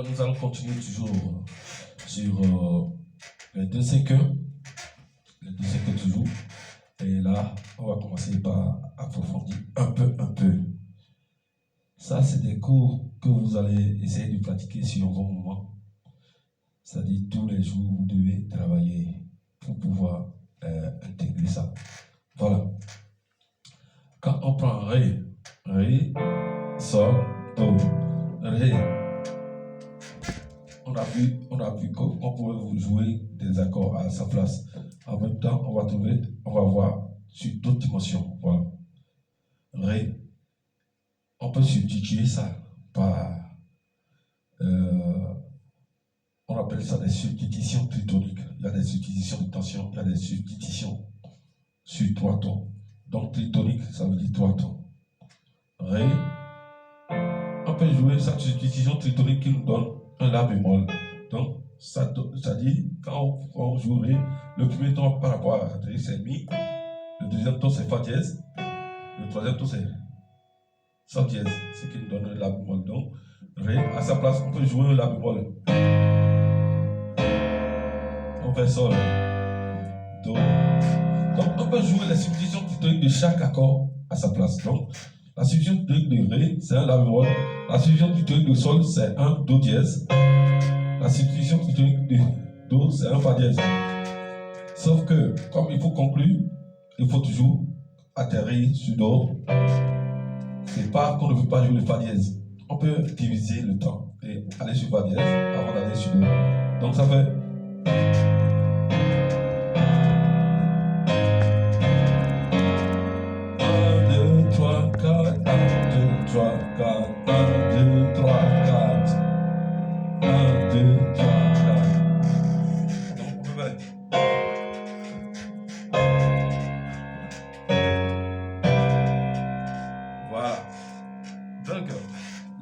Alors, nous allons continuer toujours sur les 2-5-1. Les 2-5-1 toujours. Et là, on va commencer par approfondir un peu. Ça, c'est des cours que vous allez essayer de pratiquer sur vos moments. C'est-à-dire, tous les jours, vous devez travailler pour pouvoir intégrer ça. Voilà. Quand on prend Ré, Sol, Do, Ré, on a vu qu'on pouvait vous jouer des accords à sa place. En même temps, on va voir sur d'autres dimensions. Voilà. Ré, on peut substituer ça par, on appelle ça des substitutions tritoniques. Il y a des substitutions de tension, il y a des substitutions sur 3 tons. Donc tritonique, ça veut dire 3 tons. Ré, on peut jouer cette substitution tritonique qui nous donne un La bémol. Donc, ça dit, quand on joue Ré, le premier ton par rapport à Ré, c'est Mi. Le deuxième ton, c'est Fa dièse. Le troisième ton, c'est Sol dièse. Ce qui nous donne un La bémol. Donc, Ré, à sa place, on peut jouer un La bémol. On fait Sol, Do. Donc, on peut jouer les substitutions tritoniques de chaque accord à sa place. Donc, la substitution tritonique de Ré, c'est un La bémol. La substitution tritonique de Sol, c'est un Do dièse. La substitution tritonique de Do, c'est un Fa dièse. Sauf que, comme il faut conclure, il faut toujours atterrir sur Do. C'est pas qu'on ne veut pas jouer le Fa dièse. On peut diviser le temps et aller sur Fa dièse avant d'aller sur Do. Donc ça fait.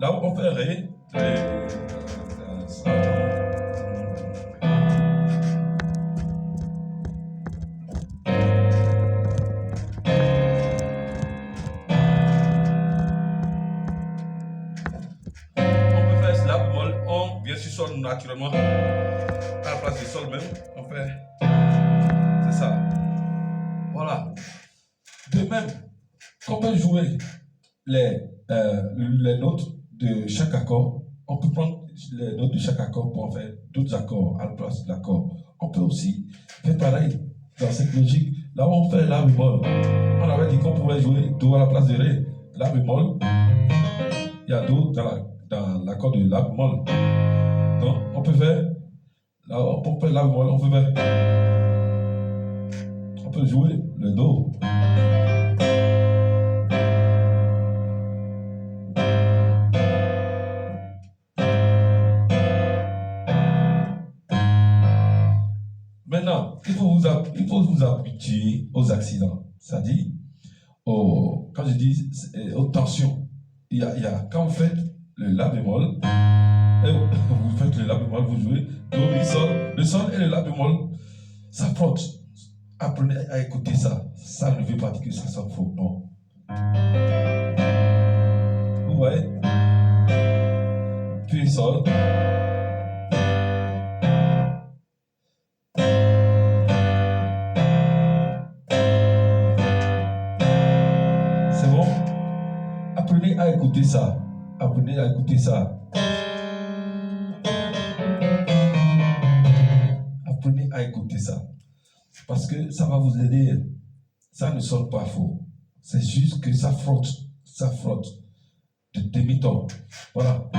Là où on fait Ré, on vient sur Sol naturellement, à la place du Sol même, on fait, c'est ça. Voilà. De même, quand on peut jouer les notes de chaque accord, on peut prendre les notes de chaque accord pour en faire d'autres accords à la place de l'accord. On peut aussi faire pareil dans cette logique. Là où on fait La bémol, on avait dit qu'on pouvait jouer Do à la place de Ré. La bémol, il y a Do dans l'accord de La bémol. Donc on peut faire, là on peut faire La bémol, on peut jouer le Do. Maintenant, il faut vous habituer aux accidents. C'est-à-dire, quand je dis aux tensions, il y a quand vous faites le La bémol, et vous faites le La bémol, vous jouez Do, Mi, Sol. Le Sol et le La bémol, ça frotte. Apprenez à écouter ça. Ça ne veut pas dire que ça sonne faux, non. Vous voyez? Puis Sol. Apprenez à écouter ça. Apprenez à écouter ça. Apprenez à écouter ça. Parce que ça va vous aider. Ça ne sonne pas faux. C'est juste que ça frotte. Ça frotte. De demi-ton. Voilà.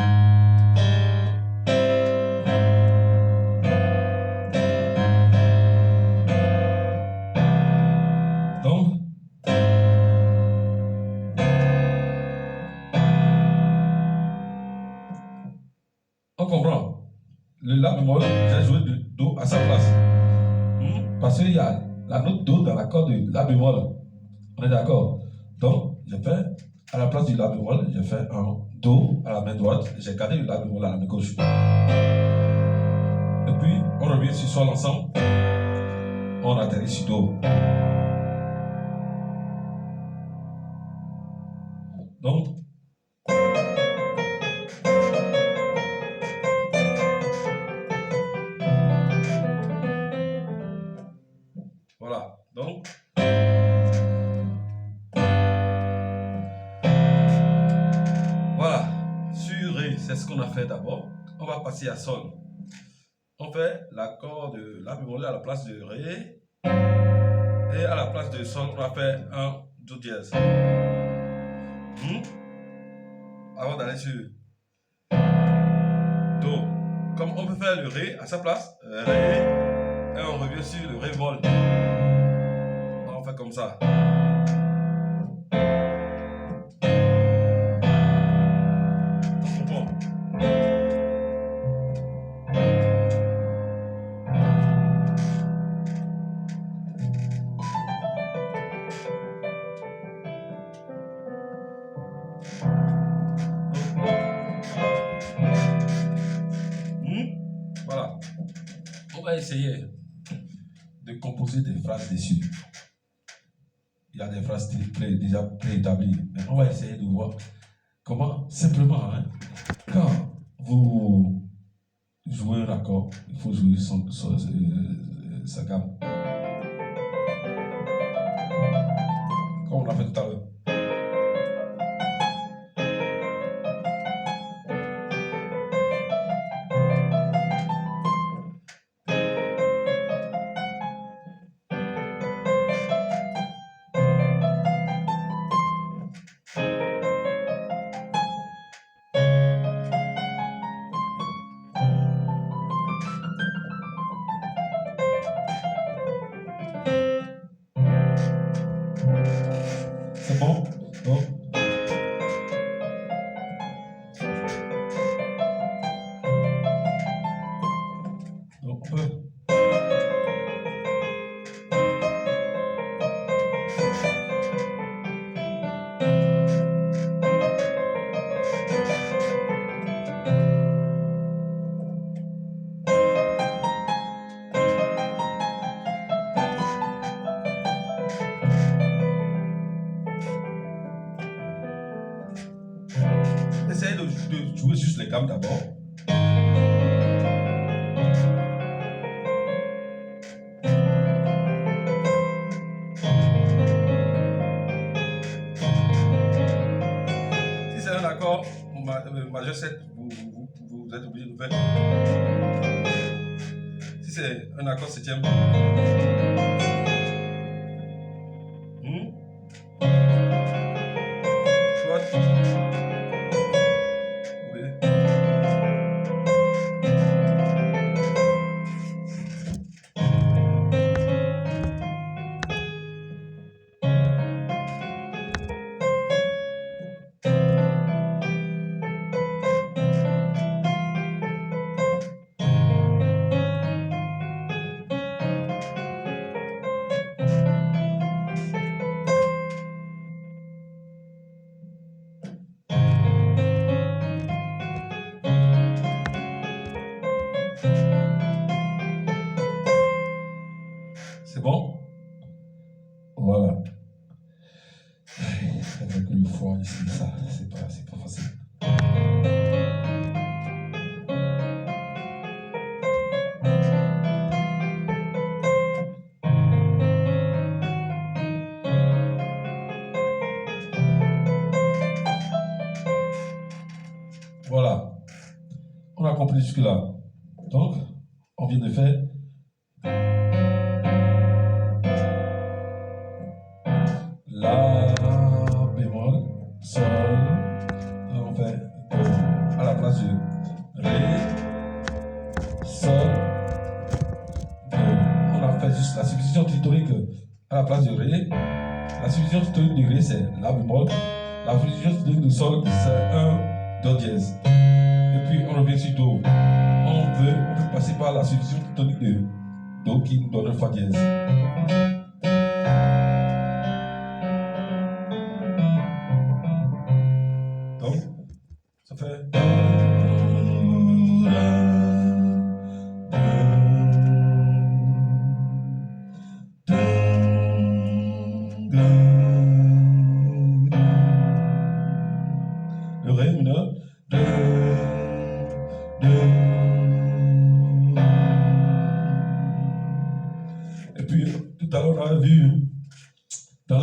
Donc, on comprend. Le La bémol, j'ai joué de Do à sa place. Parce qu'il y a la note Do dans l'accord de La bémol. On est d'accord? Donc, j'ai fait, à la place du La bémol, j'ai fait un Do à la main droite. J'ai gardé le La bémol à la main gauche. Et puis, on revient sur Sol ensemble. On atterrit sur Do. Donc, qu'on a fait d'abord. On va passer à sol. On fait l'accord de la bémol à la place de ré. Et à la place de sol, on va faire un do dièse. Avant d'aller sur do. Comme on peut faire le ré à sa place, ré, et on revient sur le ré bémol. On fait comme ça. Voilà. On va essayer de composer des phrases dessus. Il y a des phrases déjà préétablies. Mais on va essayer de voir comment, simplement, quand vous jouez un accord, il faut jouer sa gamme. Comme on l'a fait tout à l'heure. C'est bon? Bon. Donc, on peut. Essayez de jouer juste les gammes d'abord. Si c'est un accord majeur 7, vous êtes obligé de faire. Si c'est un accord septième, c'est bon? Voilà. Avec le froid ici, ça, c'est pas facile. Voilà. On a compris jusque-là. Donc, on vient de faire La bémol, Sol, on fait Do à la place de Ré, Sol, Do. On a fait juste la substitution tritonique à la place de Ré. La substitution tritonique de Ré, c'est La bémol. La substitution tritonique de Sol, c'est un Do dièse. Et puis on revient sur Do. On peut passer par la substitution tritonique de Do qui nous donne un Fa dièse. Donc, ça fait. Le Ré mineur. Et puis, tout à l'heure, on avait vu dans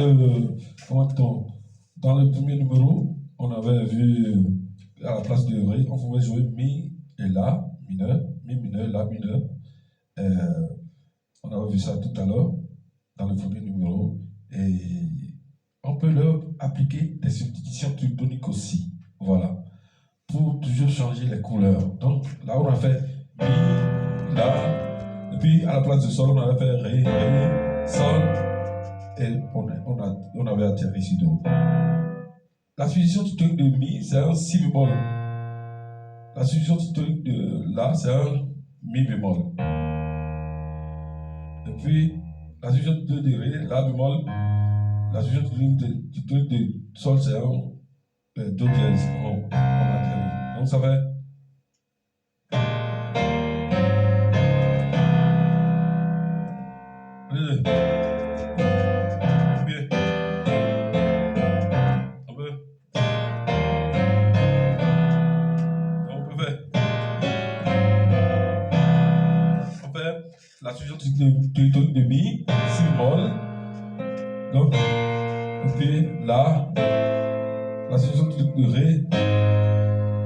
le premier numéro, on avait vu à la place de Ré, on pouvait jouer Mi et La mineur, Mi mineur, La mineur. On avait vu ça tout à l'heure dans le premier numéro. Et on peut leur appliquer des substitutions tritoniques aussi. Voilà. Pour toujours changer les couleurs. Donc là, on a fait Mi, La, et puis à la place de Sol, on avait fait Ré, Ré, Sol, et on avait atterri sur Do. La substitution tritonique de Mi, c'est un Si bémol. La substitution tritonique de La, c'est un Mi bémol. Et puis, la substitution de Ré, La bémol, la substitution tritonique de Sol, c'est un Do dièse. On atterrit. Donc ça fait. Allez. Bien. Un peu. On peut faire. On fait la substitution tritonique de Mi, Si bémol. Donc, et puis là, la substitution tritonique de Ré,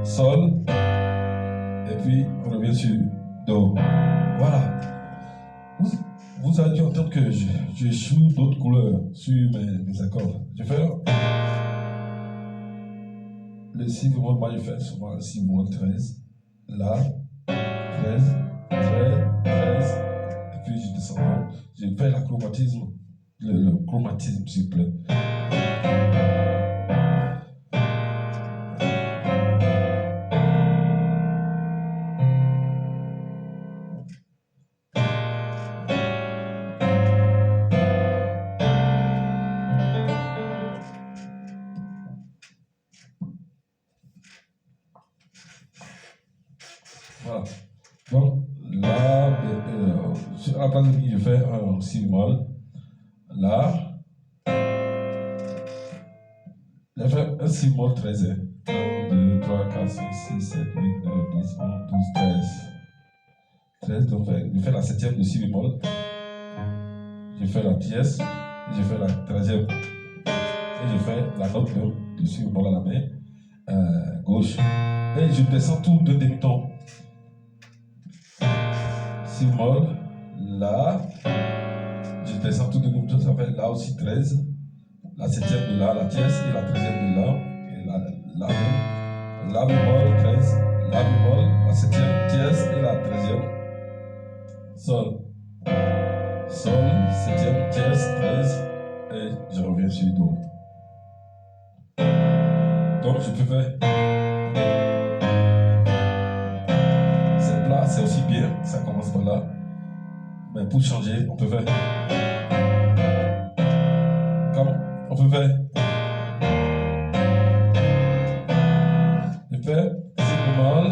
Sol, et puis on revient sur Do. Voilà. Vous avez dû entendre que je joue d'autres couleurs sur mes accords. Je fais le Si bémol, moi je fais souvent le Si bémol 13, La, 13, 13, 13, et puis je descends. Je fais la chromatisme, le chromatisme s'il vous plaît. Voilà. Donc là, à la place de Mi, je fais un Si bémol. Là, je fais un Si bémol 13. 1, 2, 3, 4, 5, 6, 7, 8, 9, 10, 11, 12, 13. 13, donc je fais la septième de Si bémol. Je fais la tierce. Je fais la 13e. Et je fais la note de Si bémol à la main gauche. Et je descends tout de demi-ton. Si bémol, La, je descends tout de demi-ton, ça fait La aussi 13, la 7e de La, la tierce, et la 13e de La, et La bémol 13, La bémol, la 7e tierce, et la 13e, Sol, Sol, 7e tierce, 13, et je reviens sur Do. Donc je peux faire. C'est plat, c'est aussi bien, ça commence par là. Mais pour changer, on peut faire. Comme on peut faire. Je fais Si bémol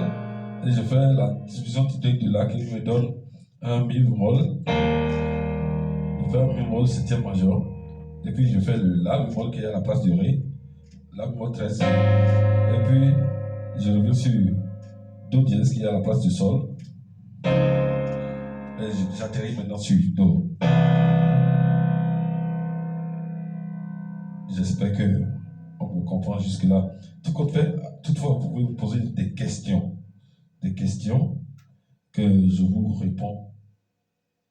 et je fais la substitution tritonique de La qui me donne un Mi bémol. Je fais un Mi bémol 7e majeur. Et puis je fais le La bémol qui est à la place du Ré. La bémol 13. Et puis je reviens sur Do dièse qui est à la place du Sol. Et j'atterris maintenant sur Do. J'espère que on me comprend jusque-là. Toutefois, vous pouvez vous poser des questions que je vous réponds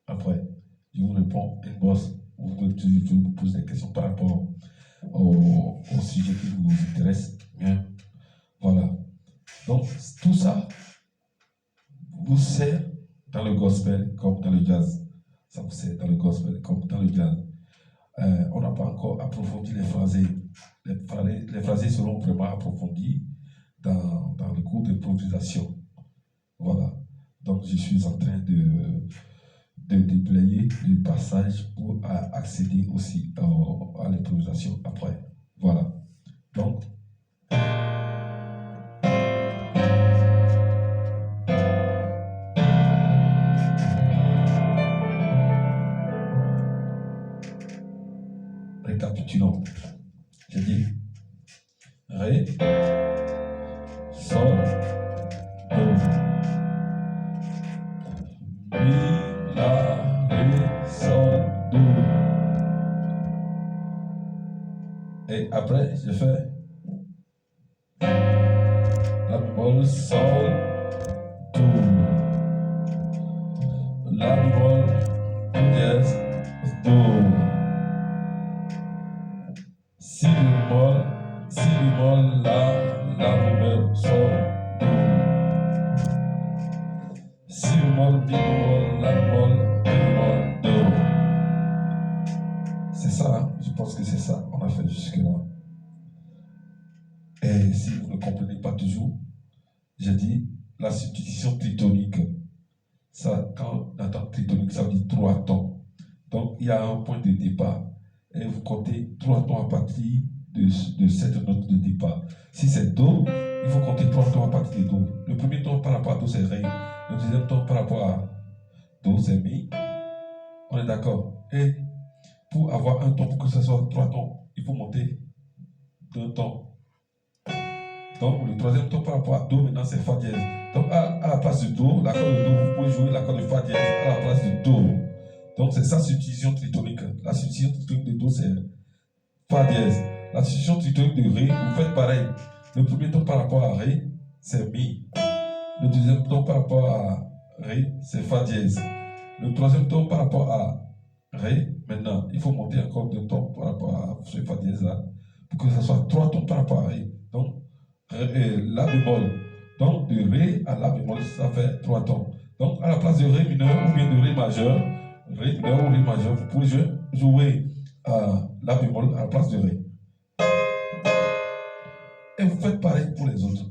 après. Je vous réponds inbox. Vous pouvez toujours me poser des questions par rapport au sujet qui vous intéresse. Bien. Voilà. Donc, tout ça vous sert dans le gospel comme dans le jazz. Ça vous sert dans le gospel comme dans le jazz. On n'a pas encore approfondi les phrasés. Les phrasés seront vraiment approfondis dans le cours d'improvisation. Voilà. Donc, je suis en train de déployer le passage pour accéder aussi à l'improvisation après. Voilà. Donc, récapitulons. J'ai dit Ré, Sol, Do, Mi, La, Ré, Sol, Do. Et après, je fais bémol, sol, do. La bémol, do dièse, do. Si bémol, la bémol, sol, do. Si bémol, mi bémol, la bémol, ré bémol, do. C'est ça, hein? Je pense que c'est ça qu'on a fait jusque-là. Et si vous ne comprenez pas toujours, j'ai dit la substitution tritonique. Ça, quand on entend tritonique, ça veut dire 3 tons. Donc, il y a un point de départ. Et vous comptez 3 tons à partir de cette note de départ. Si c'est Do, il faut compter 3 tons à partir de Do. Le premier ton par rapport à Do, c'est Ré. Le deuxième ton par rapport à Do, c'est Mi. On est d'accord? Et pour avoir un ton, pour que ce soit 3 tons, il faut monter 2 tons. Donc, le troisième ton par rapport à Do, maintenant, c'est Fa dièse. Donc, à la place de Do, l'accord de Do, vous pouvez jouer l'accord de Fa dièse à la place de Do. Donc, c'est ça, substitution tritonique. La substitution tritonique de Do, c'est Fa dièse. La substitution tritonique de Ré, vous faites pareil. Le premier ton par rapport à Ré, c'est Mi. Le deuxième ton par rapport à Ré, c'est Fa dièse. Le troisième ton par rapport à Ré, maintenant, il faut monter encore 2 tons par rapport à ce Fa dièse là, pour que ce soit 3 tons par rapport à Ré. Donc, La bémol. Donc, de Ré à La bémol, ça fait 3 tons. Donc, à la place de Ré mineur ou bien de Ré majeur, Ré mineur ou Ré majeur, vous pouvez jouer La bémol à la place de Ré. Et vous faites pareil pour les autres.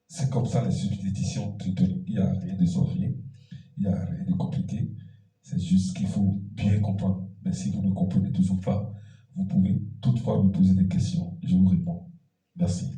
C'est comme ça les substitutions tritoniques. Il n'y a rien de sorcier, il n'y a rien de compliqué. C'est juste qu'il faut bien comprendre. Mais si vous ne comprenez toujours pas, vous pouvez toutefois me poser des questions. Je vous réponds. Merci.